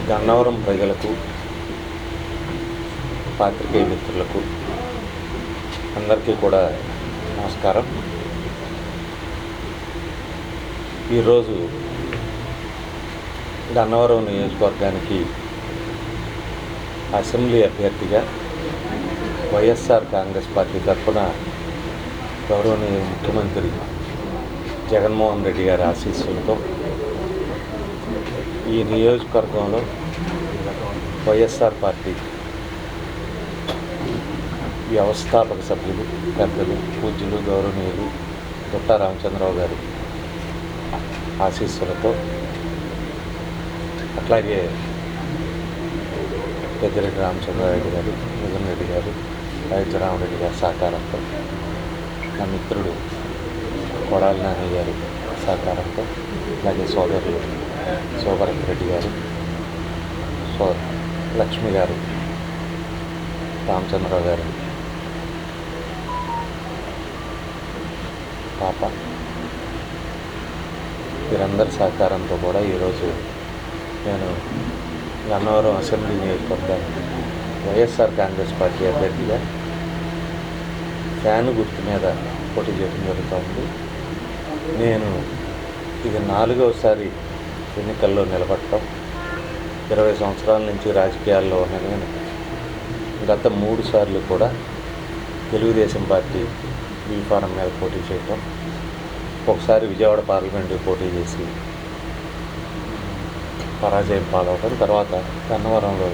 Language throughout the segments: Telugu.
గన్నవరం ప్రజలకు, పాత్రికేయ మిత్రులకు అందరికీ కూడా నమస్కారం. ఈరోజు గన్నవరం నియోజకవర్గానికి అసెంబ్లీ అభ్యర్థిగా వైఎస్ఆర్ కాంగ్రెస్ పార్టీ తరఫున గౌరవనీయ ముఖ్యమంత్రి జగన్మోహన్ రెడ్డి గారి ఆశీస్సులతో ఈ నియోజకవర్గంలో వైఎస్ఆర్ పార్టీ వ్యవస్థాపక సభ్యులు, పెద్దలు, పూజ్యులు, గౌరవనీయులు దుట్టా రామచంద్రరావు గారి ఆశీస్సులతో, అట్లాగే పెద్దిరెడ్డి రామచంద్రారెడ్డి గారు, మిథున్ రెడ్డి గారు, రామరెడ్డి గారి సహకారంతో, నా మిత్రుడు కొడాలి నాని గారి సహకారంతో, అలాగే సోదరులు శోభరత్ రెడ్డి గారు, లక్ష్మి గారు, రామచంద్రరావు గారు పాప, వీరందరి సహకారంతో కూడా ఈరోజు నేను గన్నవరం అసెంబ్లీ నియోజకవర్గానికి వైఎస్ఆర్ కాంగ్రెస్ పార్టీ అభ్యర్థిగా ఫ్యాను గుర్తు మీద పోటీ చేయడం జరుగుతుంది. నేను ఇది 4వసారి ఎన్నికల్లో నిలబడటం. 20 సంవత్సరాల నుంచి రాజకీయాల్లో ఉన్న నేను గత 3 సార్లు కూడా తెలుగుదేశం పార్టీ బీఫారం మీద పోటీ చేయటం, ఒకసారి విజయవాడ పార్లమెంటు పోటీ చేసి పరాజయం పాలవడం, తర్వాత గన్నవరంలో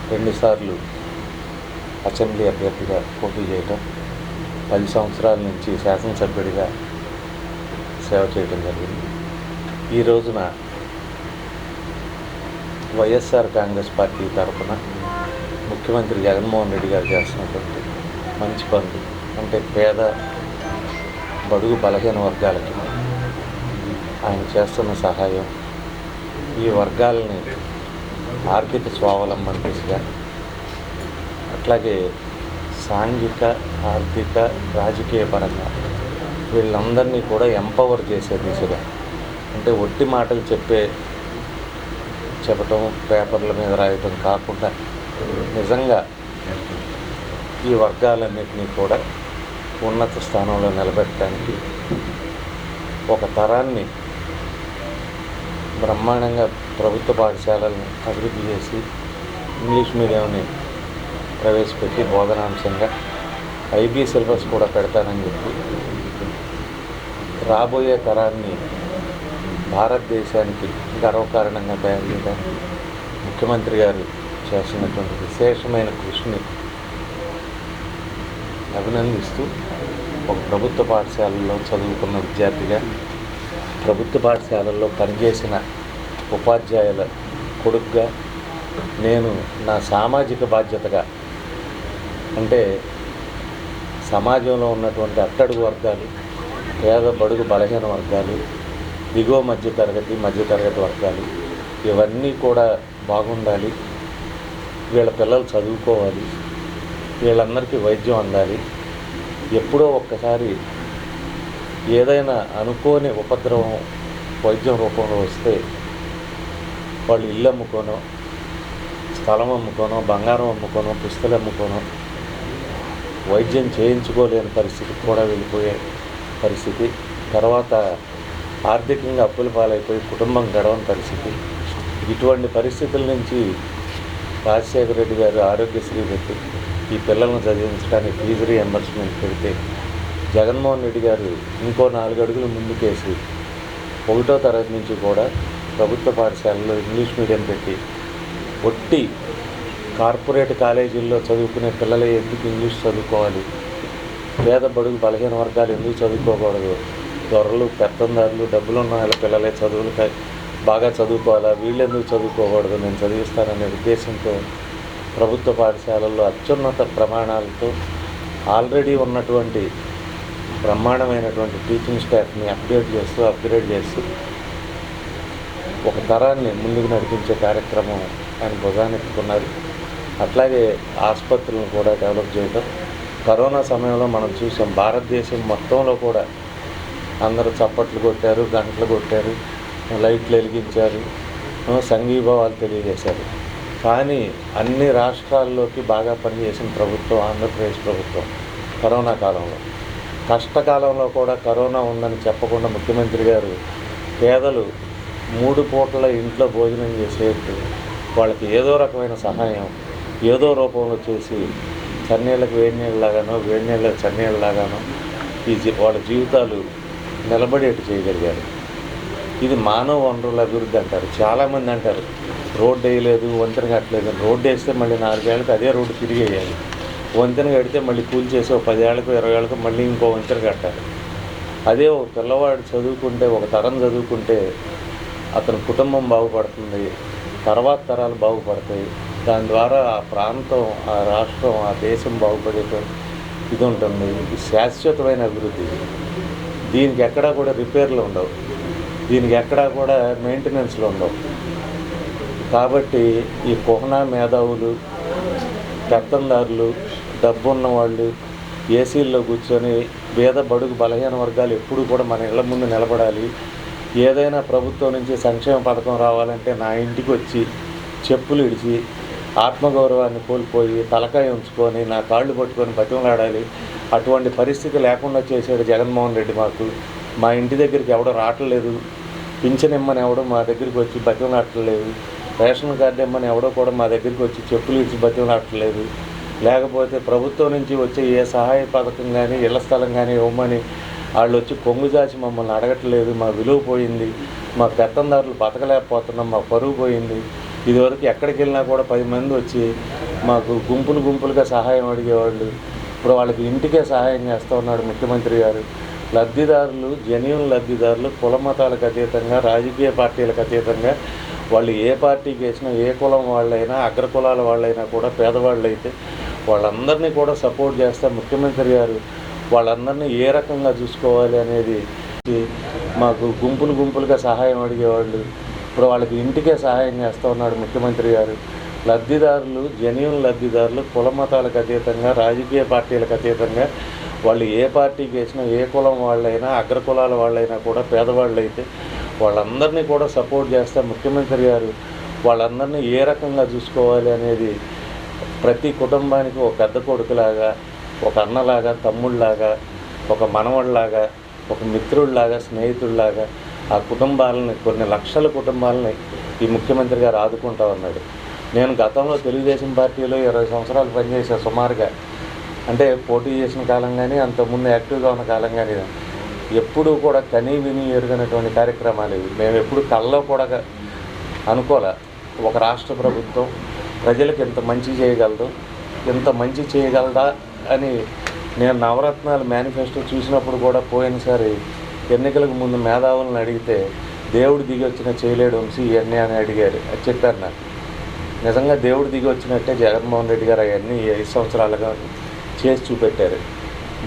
2 సార్లు అసెంబ్లీ అభ్యర్థిగా పోటీ చేయటం, 10 సంవత్సరాల నుంచి శాసనసభ్యుడిగా సేవ చేయడం జరిగింది. ఈ రోజున వైఎస్ఆర్ కాంగ్రెస్ పార్టీ తరఫున ముఖ్యమంత్రి జగన్మోహన్ రెడ్డి గారు చేస్తున్నటువంటి మంచి పనులు, అంటే పేద బడుగు బలహీన వర్గాలకి ఆయన చేస్తున్న సహాయం, ఈ వర్గాలని ఆర్థిక స్వావలంబన దిశగా, అట్లాగే సాంఘిక, ఆర్థిక, రాజకీయ పరంగా వీళ్ళందరినీ కూడా ఎంపవర్ చేసే దిశగా, అంటే ఒట్టి మాటలు చెప్పటం, పేపర్ల మీద రాయటం కాకుండా నిజంగా ఈ వర్గాలన్నింటినీ కూడా ఉన్నత స్థానంలో నిలబెట్టడానికి ఒక తరాన్ని బ్రహ్మాండంగా ప్రభుత్వ పాఠశాలలను అభివృద్ధి చేసి ఇంగ్లీష్ మీడియంని ప్రవేశపెట్టి బోధనాంశంగా ఐబీ సిలబస్ కూడా పెడతానని చెప్పి రాబోయే తరాన్ని భారతదేశానికి గర్వకారణంగా తయారు చేయడానికి ముఖ్యమంత్రి గారు చేస్తున్నటువంటి విశేషమైన కృషిని అభినందిస్తూ, ఒక ప్రభుత్వ పాఠశాలలో చదువుకున్న విద్యార్థిగా, ప్రభుత్వ పాఠశాలల్లో పనిచేసిన ఉపాధ్యాయుల కొడుకుగా నేను నా సామాజిక బాధ్యతగా, అంటే సమాజంలో ఉన్నటువంటి అట్టడుగు వర్గాలు, పేద బడుగు బలహీన వర్గాలు, దిగువ మధ్యతరగతి వర్గాలు, ఇవన్నీ కూడా బాగుండాలి, వీళ్ళ పిల్లలు చదువుకోవాలి, వీళ్ళందరికీ వైద్యం అందాలి. ఎప్పుడో ఒక్కసారి ఏదైనా అనుకోని ఉపద్రవం వైద్యం రూపంలో వస్తే వాళ్ళు ఇల్లు అమ్ముకోనో, స్థలం అమ్ముకోనో, బంగారం అమ్ముకోనో, పుస్తకాలు అమ్ముకోనో వైద్యం చేయించుకోలేని పరిస్థితికి కూడా వెళ్ళిపోయే పరిస్థితి, తర్వాత ఆర్థికంగా అప్పుల పాలైపోయి కుటుంబం గడవని పరిస్థితి. ఇటువంటి పరిస్థితుల నుంచి రాజశేఖర రెడ్డి గారు ఆరోగ్యశ్రీ పెట్టి ఈ పిల్లలను చదివించడానికి ఫీజు రీఎంబర్స్మెంట్ పెడితే, జగన్మోహన్ రెడ్డి గారు ఇంకో 4 అడుగులు ముందుకేసి 1వ తరగతి నుంచి కూడా ప్రభుత్వ పాఠశాలలో ఇంగ్లీష్ మీడియం పెట్టి, ఒట్టి కార్పొరేట్ కాలేజీల్లో చదువుకునే పిల్లలే ఎందుకు ఇంగ్లీష్ చదువుకోవాలి, పేద బడుగు బలహీన వర్గాలు ఎందుకు చదువుకోకూడదు, దొరలు, పెత్తందారులు, డబ్బులున్న వాళ్ళ పిల్లలే బాగా చదువుకోవాలా, వీళ్ళు ఎందుకు చదువుకోకూడదు, నేను చదివిస్తాననే ఉద్దేశంతో ప్రభుత్వ పాఠశాలల్లో అత్యున్నత ప్రమాణాలతో ఆల్రెడీ ఉన్నటువంటి బ్రహ్మాండమైనటువంటి టీచింగ్ స్టాఫ్ని అప్గ్రేడ్ చేస్తూ ఒక తరాన్ని ముందుకు నడిపించే కార్యక్రమం ఆయన భుజానెత్తుకున్నారు. అట్లాగే ఆసుపత్రులను కూడా డెవలప్ చేయడం. కరోనా సమయంలో మనం చూసాం, భారతదేశం మొత్తంలో కూడా అందరూ చప్పట్లు కొట్టారు, గంటలు కొట్టారు, లైట్లు వెలిగించారు, సంఘీభావాలు తెలియజేశారు. కానీ అన్ని రాష్ట్రాల్లోకి బాగా పనిచేసిన ప్రభుత్వం ఆంధ్రప్రదేశ్ ప్రభుత్వం. కరోనా కాలంలో, కష్టకాలంలో కూడా కరోనా ఉందని చెప్పకుండా ముఖ్యమంత్రి గారు పేదలు 3 పూటల ఇంట్లో భోజనం చేసేట్టు వాళ్ళకి ఏదో రకమైన సహాయం ఏదో రూపంలో చేసి చన్నీళ్ళకి వేడి నీళ్ళలాగానో వేడి నీళ్ళకి చన్నీళ్ళలాగానో వాళ్ళ జీవితాలు నిలబడేట్టు చేయగలిగారు. ఇది మానవ వనరుల అభివృద్ధి అంటారు. చాలామంది అంటారు రోడ్డు వేయలేదు, వంతెన కట్టలేదు. రోడ్డు వేస్తే మళ్ళీ 4 ఏళ్ళకి అదే రోడ్డు తిరిగి వేయాలి. వంతెన కడితే మళ్ళీ కూలి చేసి 10 ఏళ్ళకు 20 ఏళ్ళకు మళ్ళీ ఇంకో వంతెన కట్టాలి. అదే ఒక పిల్లవాడు చదువుకుంటే, ఒక తరం చదువుకుంటే అతని కుటుంబం బాగుపడుతుంది, తర్వాత తరాలు బాగుపడతాయి. దాని ద్వారా ఆ ప్రాంతం, ఆ రాష్ట్రం, ఆ దేశం బాగుపడేటువంటి ఇది ఉంటుంది. ఇది శాశ్వతమైన అభివృద్ధి. దీనికి ఎక్కడా కూడా రిపేర్లు ఉండవు, దీనికి ఎక్కడా కూడా మెయింటెనెన్స్లు ఉండవు. కాబట్టి ఈ కుహనా మేధావులు, పెత్తందారులు, డబ్బు ఉన్నవాళ్ళు ఏసీల్లో కూర్చొని పేద బడుగు బలహీన వర్గాలు ఎప్పుడు కూడా మన ఇళ్ల ముందు నిలబడాలి. ఏదైనా ప్రభుత్వం నుంచి సంక్షేమ పథకం రావాలంటే నా ఇంటికి వచ్చి చెప్పులు ఇడిచి ఆత్మగౌరవాన్ని కోల్పోయి తలకాయ ఉంచుకొని నా కాళ్ళు పట్టుకొని బతిమలాడాలి. అటువంటి పరిస్థితి లేకుండా చేశాడు జగన్మోహన్ రెడ్డి. మా ఇంటి దగ్గరికి ఎవడో రావట్లేదు, పింఛన్ ఇమ్మని ఎవడో మా దగ్గరికి వచ్చి బతిమలాడట్లేదు, రేషన్ కార్డు ఇమ్మని ఎవడో కూడా మా దగ్గరికి వచ్చి చెప్పులు ఇచ్చి బతిమలాడట్లేదు. లేకపోతే ప్రభుత్వం నుంచి వచ్చే ఏ సహాయ పథకం కానీ ఇళ్ల స్థలం కానీ ఇవ్వమని వాళ్ళు వచ్చి కొంగుజాచి మమ్మల్ని అడగట్లేదు. మా విలువ పోయింది, మా పెత్తందారులు బతకలేకపోతున్నాం, మా పరువు పోయింది. ఇదివరకు ఎక్కడికి వెళ్ళినా కూడా 10 మంది వచ్చి మాకు గుంపులుగా సహాయం అడిగేవాళ్ళు. ఇప్పుడు వాళ్ళకి ఇంటికే సహాయం చేస్తూ ఉన్నాడు ముఖ్యమంత్రి గారు. లబ్ధిదారులు, జెన్యూన్ లబ్ధిదారులు, కుల మతాలకు అతీతంగా, రాజకీయ పార్టీలకు అతీతంగా వాళ్ళు ఏ పార్టీకి వేసినా, ఏ కులం వాళ్ళైనా, అగ్రకులాల వాళ్ళైనా కూడా పేదవాళ్ళు అయితే వాళ్ళందరినీ కూడా సపోర్ట్ చేస్తే ముఖ్యమంత్రి గారు వాళ్ళందరినీ ఏ రకంగా చూసుకోవాలి అనేది మాకు గుంపులుగా సహాయం అడిగేవాళ్ళు. ఇప్పుడు వాళ్ళకి ఇంటికే సహాయం చేస్తూ ఉన్నాడు ముఖ్యమంత్రి గారు. లబ్ధిదారులు, జెన్యూన్ లబ్ధిదారులు, కుల మతాలకు అతీతంగా, రాజకీయ పార్టీలకు అతీతంగా వాళ్ళు ఏ పార్టీకి వేసినా, ఏ కులం వాళ్ళైనా, అగ్రకులాల వాళ్ళైనా కూడా పేదవాళ్ళు అయితే వాళ్ళందరినీ కూడా సపోర్ట్ చేస్తే ముఖ్యమంత్రి గారు వాళ్ళందరినీ ఏ రకంగా చూసుకోవాలి అనేది ప్రతి కుటుంబానికి ఒక పెద్ద కొడుకులాగా, ఒక అన్నలాగా, తమ్ముళ్ళలాగా, ఒక మనవళ్ళలాగా, ఒక మిత్రుడిలాగా, స్నేహితుడిలాగా ఆ కుటుంబాలని, కొన్ని లక్షల కుటుంబాలని ఈ ముఖ్యమంత్రి గారు ఆదుకుంటా ఉన్నాడు. నేను గతంలో తెలుగుదేశం పార్టీలో 20 సంవత్సరాలు పనిచేశాను సుమారుగా. అంటే పోటీ చేసిన కాలం కానీ, అంతకుముందు యాక్టివ్గా ఉన్న కాలం కానీ ఎప్పుడూ కూడా కనీ విని ఎరుగనటువంటి కార్యక్రమాలు ఇవి. మేము ఎప్పుడు కల్లో కూడా అనుకోలే ఒక రాష్ట్ర ప్రభుత్వం ప్రజలకు ఇంత మంచి చేయగలదు, ఇంత మంచి చేయగలదా అని. నేను నవరత్నాలు మేనిఫెస్టో చూసినప్పుడు కూడా పోయినసారి ఎన్నికలకు ముందు మేధావులను అడిగితే దేవుడు దిగి వచ్చిన చేయలేడు వంశీ ఇవన్నీ అని అడిగారు. అది చెప్పారు నాకు. నిజంగా దేవుడు దిగి వచ్చినట్టే జగన్మోహన్ రెడ్డి గారు అవన్నీ 5 సంవత్సరాలుగా చేసి చూపెట్టారు.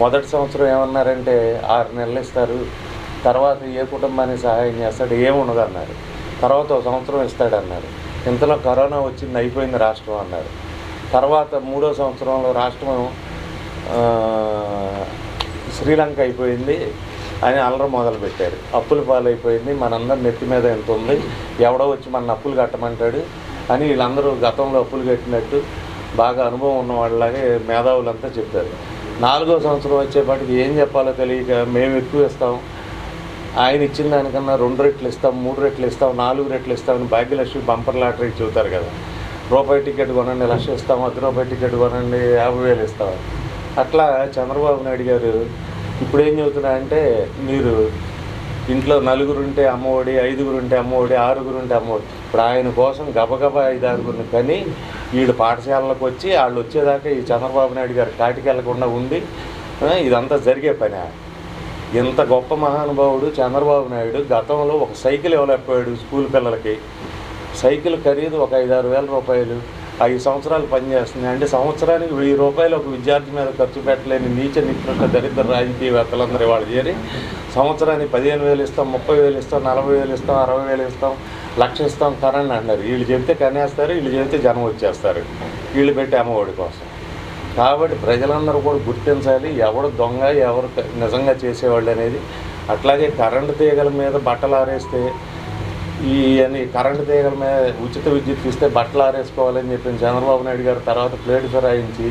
మొదటి సంవత్సరం ఏమన్నారంటే 6 నెలలు ఇస్తారు, తర్వాత ఏ కుటుంబానికి సహాయం చేస్తాడు, ఏముండదు అన్నారు. తర్వాత 1 సంవత్సరం ఇస్తాడన్నారు. ఇంతలో కరోనా వచ్చింది, అయిపోయింది రాష్ట్రం అన్నారు. తర్వాత 3వ సంవత్సరంలో రాష్ట్రం శ్రీలంక అయిపోయింది అని అల్లరి మొదలుపెట్టారు. అప్పుల పాలైపోయింది, మనందరం నెత్తి మీద ఎంత ఉంది, ఎవడో వచ్చి మన అప్పులు కట్టమంటాడు అని వీళ్ళందరూ గతంలో అప్పులు కట్టినట్టు బాగా అనుభవం ఉన్న వాళ్ళలాగే మేధావులంతా చెప్పారు. 4వ సంవత్సరం వచ్చేపాటికి ఏం చెప్పాలో తెలియక మేము ఎక్కువ ఇస్తాం, ఆయన ఇచ్చిన దానికన్నా 2 రెట్లు ఇస్తాం, 3 రెట్లు ఇస్తాం, 4 రెట్లు ఇస్తామని భాగ్యలక్ష్మి బంపర్ లాటరీకి చెబుతారు కదా. రూపాయి టికెట్ కొనండి 1,00,000 ఇస్తాం, 10 రూపాయల టికెట్ కొనండి 50,000 ఇస్తాం. అట్లా చంద్రబాబు నాయుడు గారు ఇప్పుడు ఏం చెబుతున్నారంటే, మీరు ఇంట్లో 4 ఉంటే అమ్మఒడి, 5 ఉంటే అమ్మఒడి, 6 ఉంటే అమ్మఒడి. ఇప్పుడు ఆయన కోసం గబగబా 5-6 కానీ వీళ్ళు పాఠశాలలకు వచ్చి వాళ్ళు వచ్చేదాకా ఈ చంద్రబాబు నాయుడు గారు కాటికి వెళ్లకుండా ఉండి ఇదంతా జరిగే పని. ఇంత గొప్ప మహానుభావుడు చంద్రబాబు నాయుడు గతంలో ఒక సైకిల్ ఇవ్వలేకపోయాడు స్కూల్ పిల్లలకి. సైకిల్ ఖరీదు ఒక 5-6 వేల రూపాయలు. 5 సంవత్సరాలు పనిచేస్తుంది అంటే సంవత్సరానికి 1000 రూపాయలు ఒక విద్యార్థి మీద ఖర్చు పెట్టలేని నీచ నిపుణుల దరిద్ర రాజకీయవేత్తలందరూ వాళ్ళు చేరి సంవత్సరానికి 15,000 ఇస్తాం, 30,000 ఇస్తాం, 40,000 ఇస్తాం, 60,000 ఇస్తాం, 1,00,000 ఇస్తాం కరెంట్ అన్నారు. వీళ్ళు చెబితే కనేస్తారు, వీళ్ళు చెబితే జనం వచ్చేస్తారు వీళ్ళు పెట్టి అమ్మఒడి కోసం. కాబట్టి ప్రజలందరూ కూడా గుర్తించాలి ఎవడు దొంగ, ఎవరు నిజంగా చేసేవాళ్ళు అనేది. అట్లాగే కరెంటు తీగల మీద బట్టలు ఆరేస్తే ఈ అని కరెంటు తీగల మీద ఉచిత విద్యుత్ ఇస్తే బట్టలు ఆరేసుకోవాలని చెప్పిన చంద్రబాబు నాయుడు గారు తర్వాత ప్లేట్ ఫిరాయించి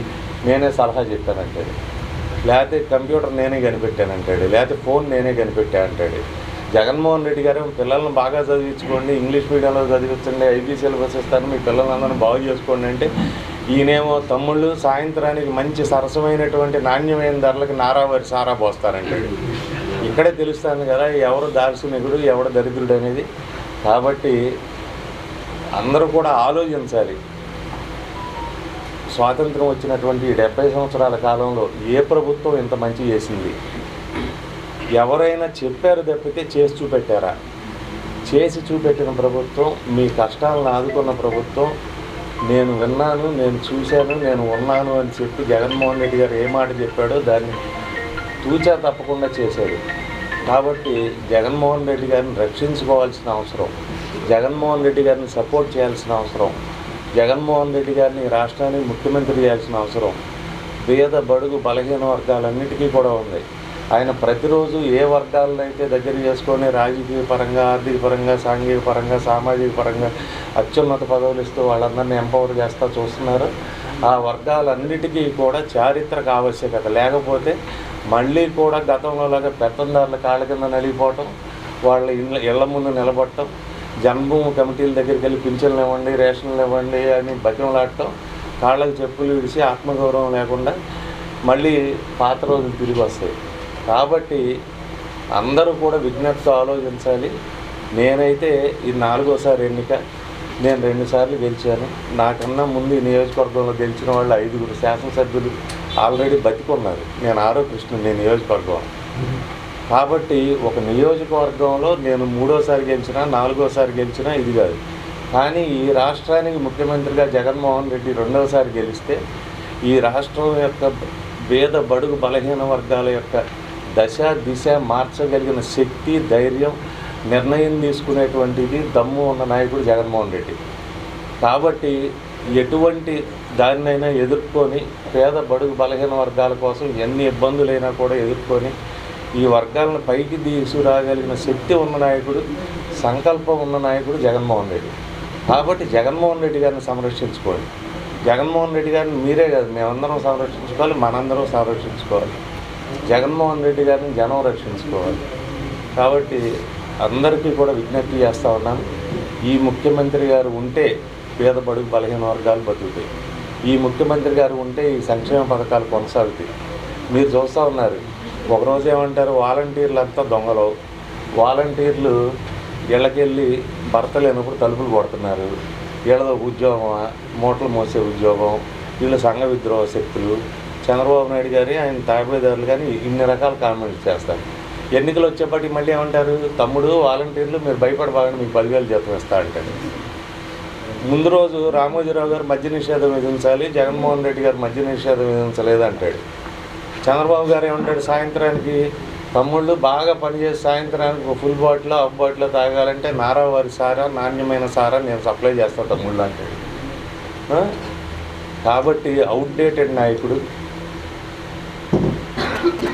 నేనే సలహా చెప్పానంటాడు, లేకపోతే కంప్యూటర్ నేనే కనిపెట్టానంటాడు, లేకపోతే ఫోన్ నేనే కనిపెట్టా అంటాడు. జగన్మోహన్ రెడ్డి గారు పిల్లల్ని బాగా చదివించుకోండి, ఇంగ్లీష్ మీడియంలో చదివించండి, ఐబీ సిలబస్ ఇస్తాను, మీ పిల్లలందరినీ బాగు చేసుకోండి అంటే ఈయనేమో తమ్ముళ్ళు సాయంత్రానికి మంచి సరసమైనటువంటి నాణ్యమైన ధరలకు నారావారి సారా పోస్తారంటాడు. ఇక్కడే తెలుస్తాను కదా ఎవరు దార్శనికుడు ఎవడు దరిద్రుడు అనేది. కాబట్టి అందరూ కూడా ఆలోచించాలి. స్వాతంత్రం వచ్చినటువంటి 70 సంవత్సరాల కాలంలో ఏ ప్రభుత్వం ఇంత మంచి చేసింది? ఎవరైనా చెప్పారు తప్పితే చేసి చూపెట్టారా? చేసి చూపెట్టిన ప్రభుత్వం, మీ కష్టాలను ఆదుకున్న ప్రభుత్వం, నేను విన్నాను, నేను చూశాను, నేను ఉన్నాను అని చెప్పి జగన్మోహన్ రెడ్డి గారు ఏ మాట చెప్పాడో దాన్ని తూచా తప్పకుండా చేశాడు. కాబట్టి జగన్మోహన్ రెడ్డి గారిని రక్షించుకోవాల్సిన అవసరం, జగన్మోహన్ రెడ్డి గారిని సపోర్ట్ చేయాల్సిన అవసరం, జగన్మోహన్ రెడ్డి గారిని రాష్ట్రానికి ముఖ్యమంత్రి చేయాల్సిన అవసరం పేద బడుగు బలహీన వర్గాలన్నిటికీ కూడా ఉంది. ఆయన ప్రతిరోజు ఏ వర్గాలను అయితే దగ్గర చేసుకొని రాజకీయ పరంగా, ఆర్థిక పరంగా, సాంఘిక పరంగా, సామాజిక పరంగా అత్యున్నత పదవులు ఇస్తూ వాళ్ళందరినీ ఎంపవర్ చేస్తూ చూస్తున్నారు. ఆ వర్గాలన్నిటికీ కూడా చారిత్రక ఆవశ్యకత, లేకపోతే మళ్ళీ కూడా గతంలోలాగా పెత్తందారుల కాళ్ళ కింద నలిగిపోవటం, వాళ్ళ ఇళ్ల ముందు నిలబడటం, జన్మభూమి కమిటీల దగ్గరికి వెళ్ళి పింఛన్లు ఇవ్వండి, రేషన్లు ఇవ్వండి అని బతిమలాడటం, కాళ్ళకు చెప్పులు విడిచి ఆత్మగౌరవం లేకుండా మళ్ళీ పాత రోజులు తిరిగి వస్తాయి. కాబట్టి అందరూ కూడా విజ్ఞప్తితో ఆలోచించాలి. నేనైతే ఇది 4వసారి ఎన్నిక, నేను 2 సార్లు గెలిచాను. నాకన్నా ముందు ఈ నియోజకవర్గంలో గెలిచిన వాళ్ళు 5గురు శాసనసభ్యులు ఆల్రెడీ బతికున్నారు. నేను ఆరో కృష్ణుని, నేను నియోజకవర్గం. కాబట్టి ఒక నియోజకవర్గంలో నేను 3వసారి గెలిచినా 4వసారి గెలిచినా ఇది కాదు. కానీ ఈ రాష్ట్రానికి ముఖ్యమంత్రిగా జగన్మోహన్ రెడ్డి 2వసారి గెలిస్తే ఈ రాష్ట్రం యొక్క పేద బడుగు బలహీన వర్గాల యొక్క దశ దిశ మార్చగలిగిన శక్తి, ధైర్యం, నిర్ణయం తీసుకునేటువంటిది దమ్ము ఉన్న నాయకుడు జగన్మోహన్ రెడ్డి. కాబట్టి ఎటువంటి దానినైనా ఎదుర్కొని పేద బడుగు బలహీన వర్గాల కోసం ఎన్ని ఇబ్బందులైనా కూడా ఎదుర్కొని ఈ వర్గాలను పైకి తీసుకురాగలిగిన శక్తి ఉన్న నాయకుడు, సంకల్పం ఉన్న నాయకుడు జగన్మోహన్ రెడ్డి. కాబట్టి జగన్మోహన్ రెడ్డి గారిని సంరక్షించుకోవాలి. జగన్మోహన్ రెడ్డి గారిని మీరే కాదు, మేమందరం సంరక్షించుకోవాలి, మనందరం సంరక్షించుకోవాలి. జగన్మోహన్ రెడ్డి గారిని జనం రక్షించుకోవాలి. కాబట్టి అందరికీ కూడా విజ్ఞప్తి చేస్తూ ఉన్నాను. ఈ ముఖ్యమంత్రి గారు ఉంటే పేద బడుగు బలహీన వర్గాలు బతుకుతాయి. ఈ ముఖ్యమంత్రి గారు ఉంటే ఈ సంక్షేమ పథకాలు కొనసాగుతాయి. మీరు చూస్తూ ఉన్నారు, ఒకరోజు ఏమంటారు, వాలంటీర్లు అంతా దొంగలు, వాలంటీర్లు ఇళ్ళకెళ్ళి భర్త లేనప్పుడు తలుపులు కొడుతున్నారు, వీళ్ళతో ఉద్యోగం, మూటలు మోసే ఉద్యోగం, వీళ్ళ సంఘ విద్రోహ శక్తులు, చంద్రబాబు నాయుడు గారి ఆయన తాబేదారులు కానీ ఇన్ని రకాల కామెంట్స్ చేస్తారు. ఎన్నికలు వచ్చేప్పటికి మళ్ళీ ఏమంటారు, తమ్ముడు వాలంటీర్లు మీరు భయపడబాగండి, మీకు 10,000 జీతం ఇస్తా అంటాడు. ముందు రోజు రామోజీరావు గారు మద్య నిషేధం విధించాలి, జగన్మోహన్ రెడ్డి గారు మద్య నిషేధం విధించలేదు అంటాడు. చంద్రబాబు గారు ఏమంటాడు, సాయంత్రానికి తమ్ముళ్ళు బాగా పనిచేసి సాయంత్రానికి ఒక ఫుల్ బాటిల్, హాఫ్ బాటిల్ తాగాలంటే నారావారి సారా, నాణ్యమైన సారా నేను సప్లై చేస్తాను తమ్ముళ్ళు అంటాడు. కాబట్టి అవుట్డేటెడ్ నాయకుడు.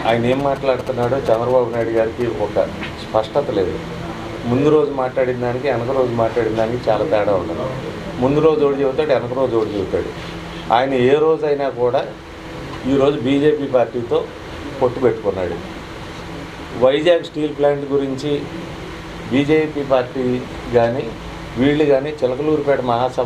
ఆయన ఏం మాట్లాడుతున్నాడో చంద్రబాబు నాయుడు గారికి ఒక స్పష్టత లేదు. ముందు రోజు మాట్లాడిన దానికి వెనక రోజు మాట్లాడిన దానికి చాలా తేడా ఉంటుంది. ముందు రోజు ఓడి చెబుతాడు, వెనక రోజు ఓడి చెబుతాడు. ఆయన ఏ రోజైనా కూడా ఈరోజు బీజేపీ పార్టీతో పొత్తు పెట్టుకున్నాడు. వైజాగ్ స్టీల్ ప్లాంట్ గురించి బీజేపీ పార్టీ కానీ వీళ్ళు కానీ చిలకలూరుపేట మహాసభ